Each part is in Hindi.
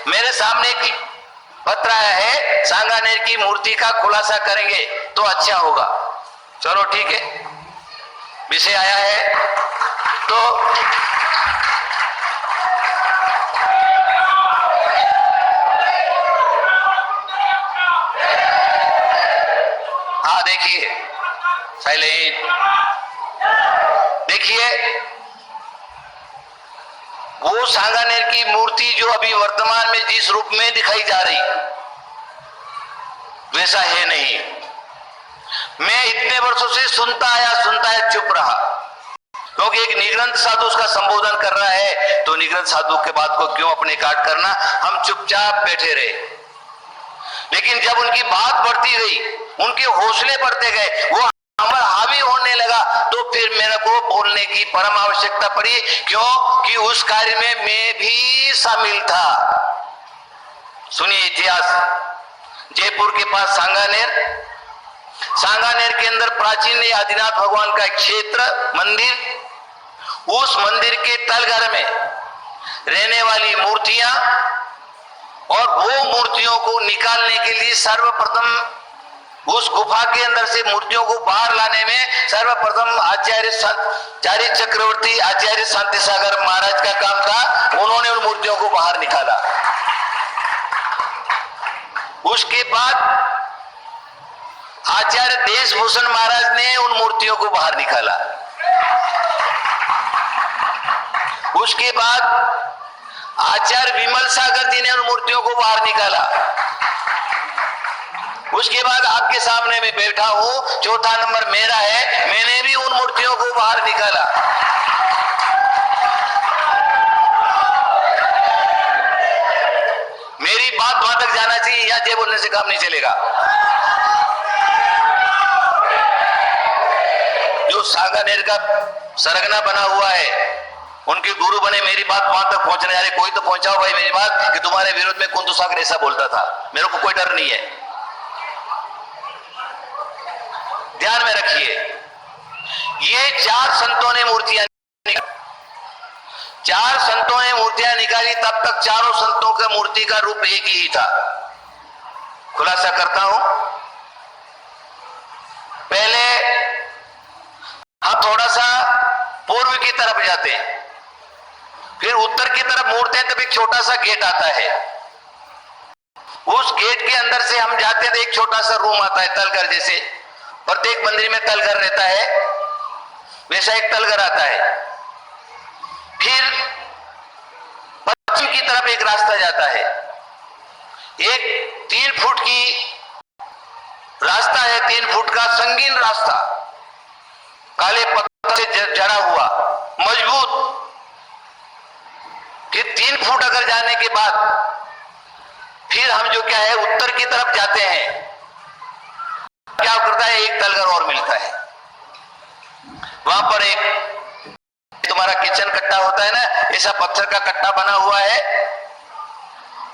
मेरे सामने एक पत्र आया है, सांगानेर की मूर्ति का खुलासा करेंगे तो अच्छा होगा। चलो ठीक है, विषय आया है तो हाँ देखिए, साइलेंट देखिए, वो सांगानेर की मूर्ति जो अभी वर्तमान में जिस रूप में दिखाई जा रही वैसा है नहीं। मैं इतने वर्षों से सुनता आया चुप रहा, क्योंकि एक निग्रंथ साधु उसका संबोधन कर रहा है तो निग्रंथ साधु के बात को क्यों अपने काट करना, हम चुपचाप बैठे रहे। लेकिन जब उनकी बात बढ़ती गई, उनके हौसले बढ़ते गए, वो अमर हावी होने लगा, तो फिर मेरे को बोलने की परम आवश्यकता पड़ी। क्यों कि उस कार्य में मैं भी शामिल था। सुनिए इतिहास। जयपुर के पास सांगानेर के अंदर प्राचीन आदिनाथ भगवान का एक क्षेत्र मंदिर, उस मंदिर के तलघर में रहने वाली मूर्तियां और वो मूर्तियों को निकालने के लिए सर्वप्रथम उस गुफा के अंदर से मूर्तियों को बाहर लाने में सर्वप्रथम आचार्य चक्रवर्ती आचार्य शांति सागर महाराज का काम था। उन्होंने उन मूर्तियों को बाहर निकाला। उसके बाद आचार्य देशभूषण महाराज ने उन मूर्तियों को बाहर निकाला। उसके बाद आचार्य विमल सागर जी ने उन मूर्तियों को बाहर निकाला। उसके बाद आपके सामने मैं बैठा हूं, चौथा नंबर मेरा है, मैंने भी उन मूर्तियों को बाहर निकाला। मेरी बात वहां तक जाना चाहिए, या जय बोलने से काम नहीं चलेगा। जो सांगानेर का सरगना बना हुआ है, उनके गुरु बने, मेरी बात वहां तक पहुंचने जा रही। कोई तो पहुंचाओ भाई मेरी बात कि तुम्हारे विरोध में कुंतु सागर ऐसा बोलता था। मेरे को कोई डर नहीं है, ध्यान में रखिए। ये चार संतों ने मूर्तियां निकाली, तब तक चारों संतों का मूर्ति का रूप एक ही था। खुलासा करता हूं। पहले हम थोड़ा सा पूर्व की तरफ जाते हैं, फिर उत्तर की तरफ मुड़ते हैं, तब एक छोटा सा गेट आता है। उस गेट के अंदर से हम जाते हैं तो एक छोटा सा रूम आता है, तलघर जैसे। प्रत्येक मंदिर में तलघर रहता है, वैसा एक तलघर आता है। फिर पश्चिम की तरफ एक रास्ता जाता है, एक 3 फुट की रास्ता है, 3 फुट का संगीन रास्ता, काले पत्थर से जड़ा हुआ, मजबूत। फिर 3 फुट अगर जाने के बाद फिर हम जो क्या है उत्तर की तरफ जाते हैं, क्या करता है, एक तलघर और मिलता है। वहां पर एक तुम्हारा किचन कट्टा होता है ना, ऐसा पत्थर का कट्टा बना हुआ है,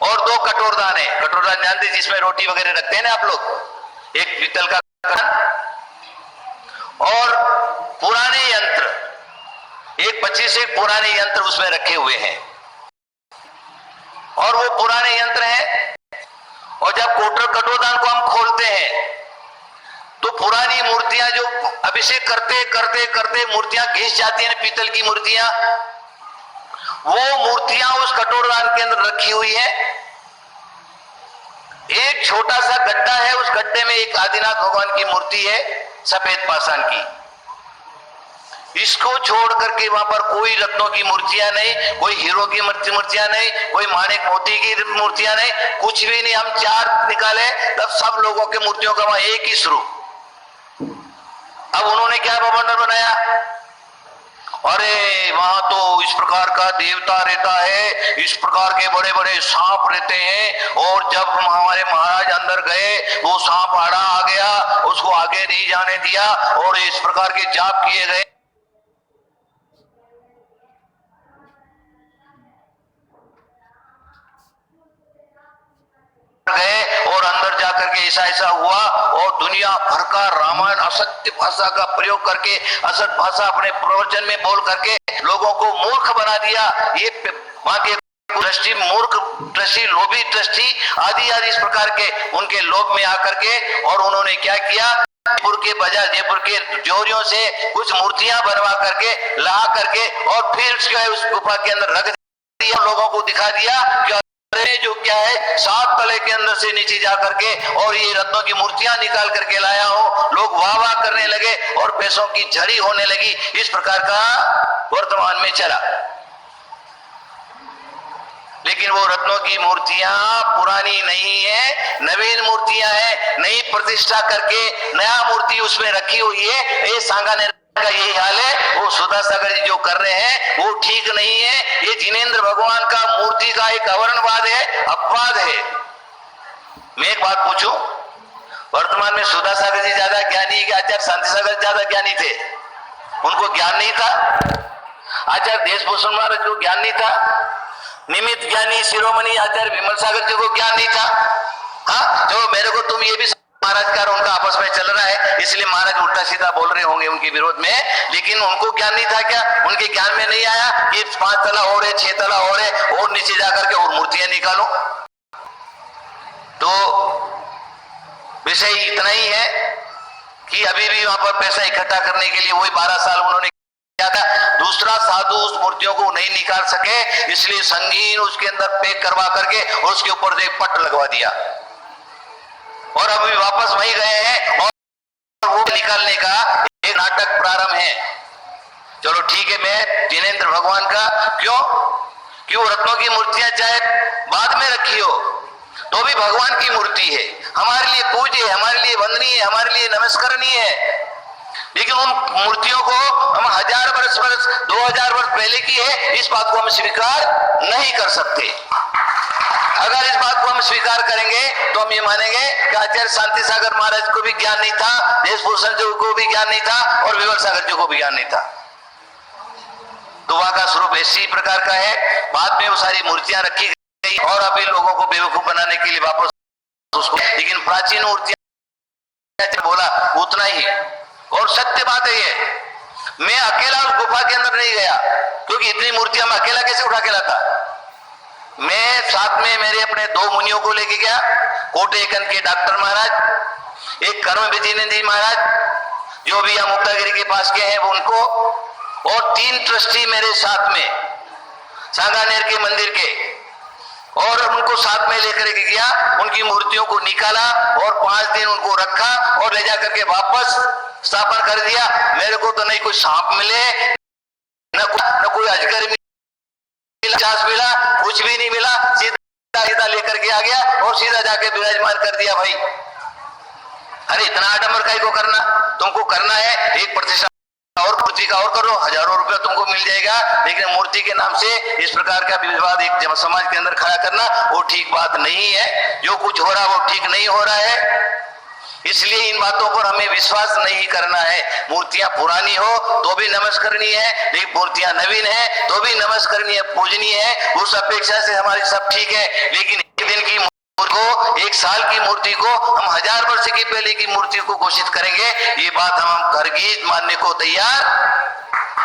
और 2 कटोरदान है। कटोरदान जानते जिसमें रोटी वगैरह रखते हैं ना आप लोग, एक पीतल का कटोरा, और पुराने यंत्र, एक 25 एक पुराने यंत्र उसमें रखे हुए हैं। और वो पुराने यंत्र हैं, और जब कटोरदान को हम खोलते हैं तो पुरानी मूर्तियां जो अभिषेक करते करते करते मूर्तियां घिस जाती हैं, पीतल की मूर्तियां, वो मूर्तियां उस कटोरदान के अंदर रखी हुई है। एक छोटा सा गड्ढा है, उस गड्ढे में एक आदिनाथ भगवान की मूर्ति है, सफेद पाषाण की। इसको छोड़ करके वहां पर कोई रत्नों की मूर्तियां नहीं, कोई हीरो की मूर्तियां नहीं, कोई माणिक मोती की मूर्तियां नहीं, कुछ भी नहीं। हम 4 निकाले, तब सब लोगों की मूर्तियों का वहां एक ही स्वरूप। अब उन्होंने क्या भवन बनाया, अरे वहां तो इस प्रकार का देवता रहता है, इस प्रकार के बड़े बड़े सांप रहते हैं, और जब हमारे महाराज अंदर गए वो सांप आड़ा आ गया, उसको आगे नहीं जाने दिया, और इस प्रकार के जाप किए गए और अंदर जाकर के ऐसा ऐसा हुआ, और दुनिया भर का रामायण असत्य भाषा का प्रयोग करके, असत भाषा अपने प्रवचन में बोल करके लोगों को मूर्ख बना दिया। ये वहां के ट्रस्टी, मूर्ख ट्रस्टी, लोभी ट्रस्टी आदि आदि इस प्रकार के उनके लोभ में आकर के और उन्होंने क्या किया, जयपुर के बाजार, जयपुर के जोरियों से कुछ मूर्तियां बनवा करके ला करके और फिर उस गुफा के अंदर रख दिया, लोगों को दिखा दिया कि जो क्या है 7 तले के अंदर से नीचे जा करके और ये रत्नों की मूर्तियां निकाल करके लाया हो। लोग वाह वाह करने लगे और पैसों की झड़ी होने लगी। इस प्रकार का वर्तमान में चला। लेकिन वो रत्नों की मूर्तियां पुरानी नहीं है, नवीन मूर्तियां हैं। नई प्रतिष्ठा करके नया मूर्ति उसमें रखी हुई है। ये सांगानेर का यही हाल है। वो सुधा सागर जी जो कर रहे हैं वो ठीक नहीं है। ये जिनेंद्र भगवान का मूर्ति का एक अवरणवाद है, अपवाद है। मैं एक बात पूछूं, वर्तमान में सुधा सागर जी ज्यादा ज्ञानी कि आचार्य शांति सागर ज्यादा ज्ञानी थे? उनको ज्ञान नहीं था? आचार्य देशभूषण महाराज को ज्ञान नहीं था? निमित्त ज्ञानी शिरोमणि आचार्य विमल सागर जी को ज्ञान नहीं था? हाँ, जो मेरे को तुम ये भी महाराज का उनका आपस में चल रहा है, इसलिए महाराज उल्टा सीधा बोल रहे होंगे उनके विरोध में। लेकिन उनको ज्ञान नहीं था क्या? उनके ज्ञान में नहीं आया कि 5 तला और है, 6 तला और है, और नीचे जाकर के और मूर्तियां निकालो? तो विषय इतना ही है कि अभी भी वहां पर पैसा इकट्ठा करने के लिए वही 12 साल उन्होंने किया था। दूसरा साधु उस मूर्तियों को नहीं निकाल सके, इसलिए संगीन उसके अंदर पैक करवा करके और उसके ऊपर एक पट लगवा दिया और अभी वापस वही गए हैं और वो निकालने का एक नाटक प्रारंभ है। चलो ठीक है, मैं जिनेंद्र भगवान का क्यों रत्नों की मूर्तियां चाहे बाद में रखी हो तो भी भगवान की मूर्ति है, हमारे लिए पूज्य है, हमारे लिए वंदनीय है, हमारे लिए नमस्करणीय है। लेकिन उन मूर्तियों को हम 1000 वर्ष 2000 वर्ष पहले की है, इस बात को हम स्वीकार नहीं कर सकते। अगर इस बात को हम स्वीकार करेंगे तो हम ये मानेंगे कि आचार्य शांति सागर महाराज को भी ज्ञान नहीं था, देशभूषण जी को भी ज्ञान नहीं था और विमल सागर जी को भी ज्ञान नहीं था। तो वहां का स्वरूप इसी प्रकार का है। बाद में वो सारी मूर्तियां रखी गई और अभी लोगों को बेवकूफ बनाने के लिए वापस उसको, लेकिन प्राचीन मूर्तियां बोला उतना ही। और सत्य बात है ये, मैं अकेला उस गुफा के अंदर नहीं गया क्योंकि इतनी मूर्तियां मैं अकेला कैसे उठा के लाता। मैं साथ में मेरे अपने 2 मुनियों को लेके गया, कोटेकन के डॉक्टर महाराज, एक कर्म विजयनंदी महाराज जो भी यहाँ मुक्तागिरी के पास के हैं वो उनको, और 3 ट्रस्टी मेरे साथ में सांगानेर के मंदिर के, और उनको साथ में लेकर के गया। उनकी मूर्तियों को निकाला और 5 दिन उनको रखा और ले जाकर के वापस स्थापन कर दिया। मेरे को तो नहीं कोई सांप मिले, न कोई अजगर मिला, मिला, कुछ भी नहीं मिला। सीधा लेकर के आ गया और सीधा जाके विराजमान कर दिया। भाई अरे इतना आडंबर काहे को करना? तुमको करना है एक प्रतिष्ठा और मूर्ति का और करो, हजारों रुपया तुमको मिल जाएगा। लेकिन मूर्ति के नाम से इस प्रकार का विवाद एक समाज के अंदर खड़ा करना वो ठीक बात नहीं है। जो कुछ हो रहा है वो ठीक नहीं हो रहा है, इसलिए इन बातों पर हमें विश्वास नहीं करना है। मूर्तियां पुरानी हो तो भी नमस्करणीय है, लेकिन मूर्तियां नवीन है तो भी नमस्करणीय पूजनीय है। उस अपेक्षा से हमारी सब ठीक है। लेकिन एक दिन की को, 1 साल की मूर्ति को हम 1000 वर्ष की पहले की मूर्ति को घोषित करेंगे, ये बात हम हरगिज मानने को तैयार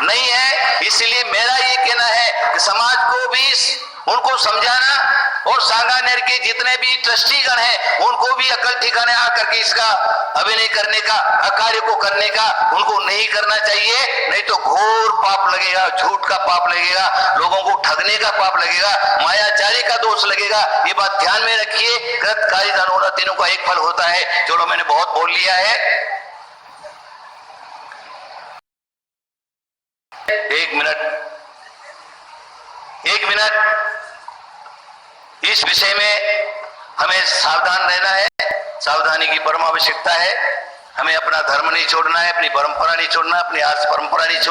नहीं है। इसलिए मेरा ये कहना है कि समाज को भी उनको समझाना और सांगानेर के जितने भी ट्रस्टीगण हैं उनको भी अकल ठिकाने आकर के इसका अभिनय करने का, कार्य को करने का उनको नहीं करना चाहिए। नहीं तो घोर पाप लगेगा, झूठ का पाप लगेगा, लोगों को ठगने का पाप लगेगा, मायाचारी का दोष लगेगा। ये बात ध्यान में रखिए। कृत कार्य धन तीनों का एक फल होता है। चलो मैंने बहुत बोल लिया है, 1 मिनट इस विषय में हमें सावधान रहना है। सावधानी की परम आवश्यकता है। हमें अपना धर्म नहीं छोड़ना है, अपनी परंपरा नहीं छोड़ना, अपनी आर्ष परंपरा नहीं छोड़ना।